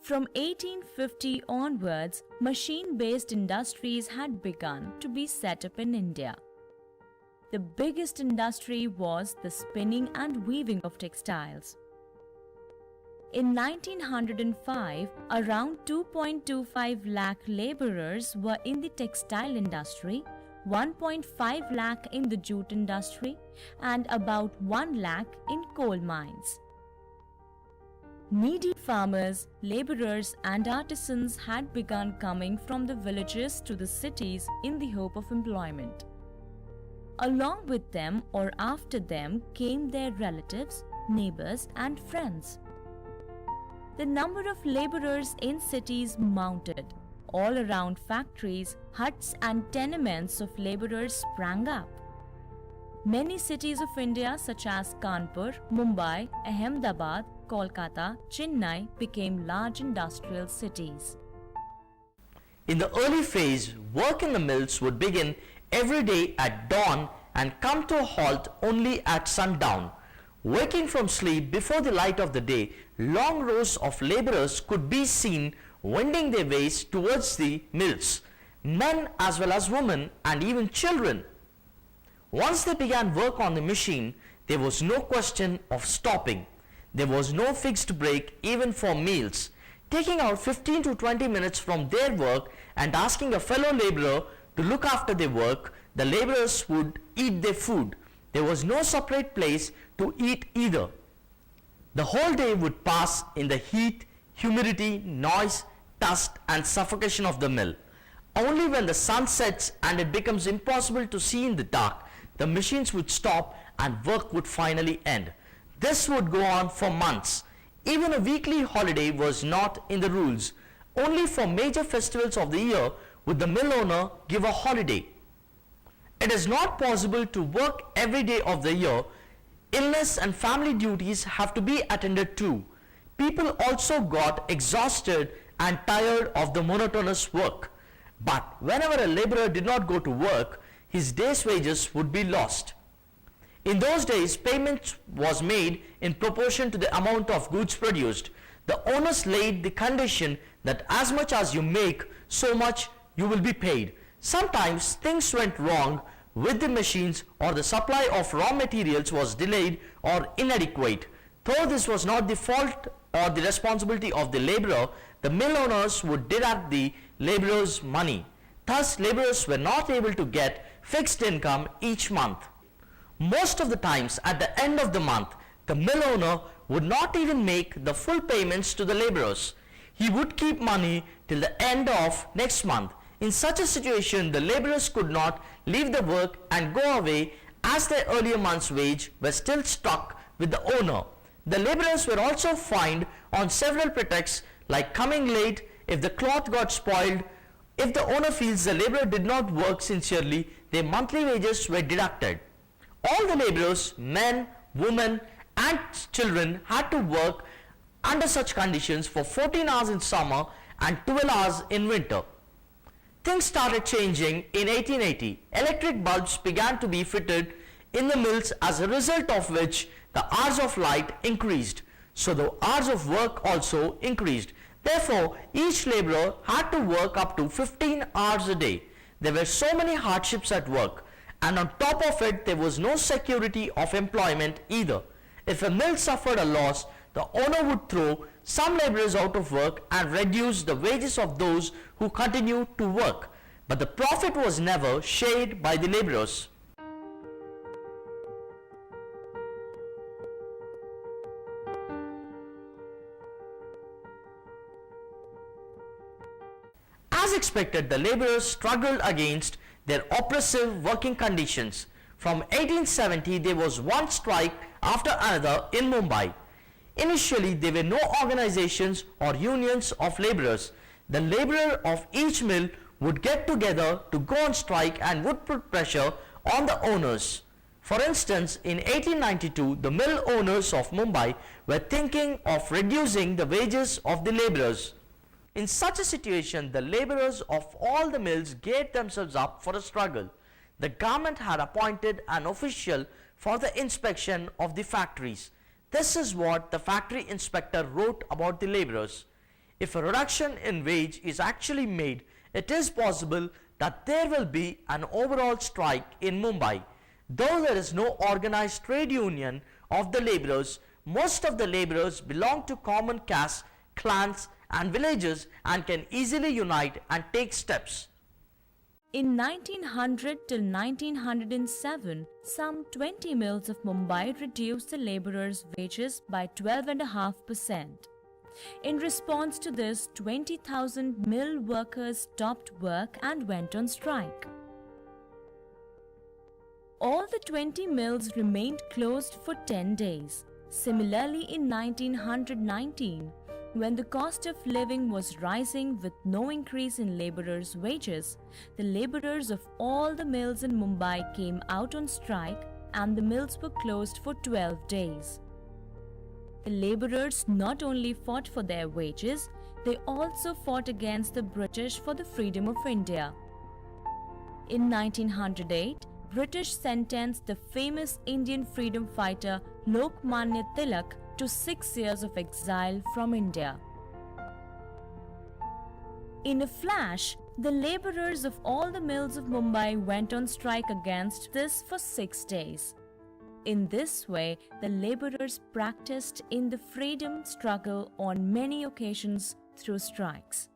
From 1850 onwards, machine-based industries had begun to be set up in India. The biggest industry was the spinning and weaving of textiles. In 1905, around 2.25 lakh laborers were in the textile industry, 1.5 lakh in the jute industry, and about 1 lakh in coal mines. Needy farmers, laborers, and artisans had begun coming from the villages to the cities in the hope of employment. Along with them or after them came their relatives, neighbors, and friends. The number of laborers in cities mounted. All around factories, huts, and tenements of laborers sprang up. Many cities of India such as Kanpur, Mumbai, Ahmedabad, Kolkata, Chennai became large industrial cities. In the early phase, work in the mills would begin every day at dawn and come to a halt only at sundown. Waking from sleep before the light of the day, long rows of laborers could be seen wending their ways towards the mills, men as well as women and even children. Once they began work on the machine, there was no question of stopping. There was no fixed break even for meals. Taking out 15 to 20 minutes from their work and asking a fellow laborer to look after their work, the laborers would eat their food. There was no separate place to eat either. The whole day would pass in the heat, humidity, noise, dust and suffocation of the mill. Only when the sun sets and it becomes impossible to see in the dark, the machines would stop and work would finally end. This would go on for months. Even a weekly holiday was not in the rules. Only for major festivals of the year would the mill owner give a holiday. It is not possible to work every day of the year. Illness and family duties have to be attended to. People also got exhausted and tired of the monotonous work. But whenever a laborer did not go to work, his day's wages would be lost. In those days, payment was made in proportion to the amount of goods produced. The owners laid the condition that as much as you make, so much you will be paid. Sometimes things went wrong with the machines or the supply of raw materials was delayed or inadequate. Though this was not the fault or the responsibility of the laborer, the mill owners would deduct the laborer's money. Thus, laborers were not able to get fixed income each month. Most of the times at the end of the month, the mill owner would not even make the full payments to the laborers. He would keep money till the end of next month. In such a situation, the laborers could not leave the work and go away as their earlier month's wage was still stuck with the owner. The laborers were also fined on several pretexts like coming late, if the cloth got spoiled. If the owner feels the laborer did not work sincerely, their monthly wages were deducted. All the laborers, men, women and children had to work under such conditions for 14 hours in summer and 12 hours in winter. Things started changing in 1880. Electric bulbs began to be fitted in the mills, as a result of which the hours of light increased. So the hours of work also increased. Therefore, each laborer had to work up to 15 hours a day. There were so many hardships at work, and on top of it, there was no security of employment either. If a mill suffered a loss, the owner would throw some laborers out of work and reduce the wages of those who continued to work. But the profit was never shared by the laborers. As expected, the laborers struggled against their oppressive working conditions. From 1870, there was one strike after another in Mumbai. Initially, there were no organizations or unions of laborers. The laborer of each mill would get together to go on strike and would put pressure on the owners. For instance, in 1892, the mill owners of Mumbai were thinking of reducing the wages of the laborers. In such a situation, the laborers of all the mills gave themselves up for a struggle. The government had appointed an official for the inspection of the factories. This is what the factory inspector wrote about the laborers. If a reduction in wage is actually made, it is possible that there will be an overall strike in Mumbai. Though there is no organized trade union of the laborers, most of the laborers belong to common castes, clans and villages and can easily unite and take steps. In 1900 till 1907, some 20 mills of Mumbai reduced the laborers' wages by 12.5%. In response to this, 20,000 mill workers stopped work and went on strike. All the 20 mills remained closed for 10 days. Similarly, in 1919, when the cost of living was rising with no increase in laborers' wages, the laborers of all the mills in Mumbai came out on strike and the mills were closed for 12 days. The laborers not only fought for their wages, they also fought against the British for the freedom of India. In 1908, British sentenced the famous Indian freedom fighter Lokmanya Tilak to 6 years of exile from India. In a flash, the laborers of all the mills of Mumbai went on strike against this for 6 days. In this way, the laborers practiced in the freedom struggle on many occasions through strikes.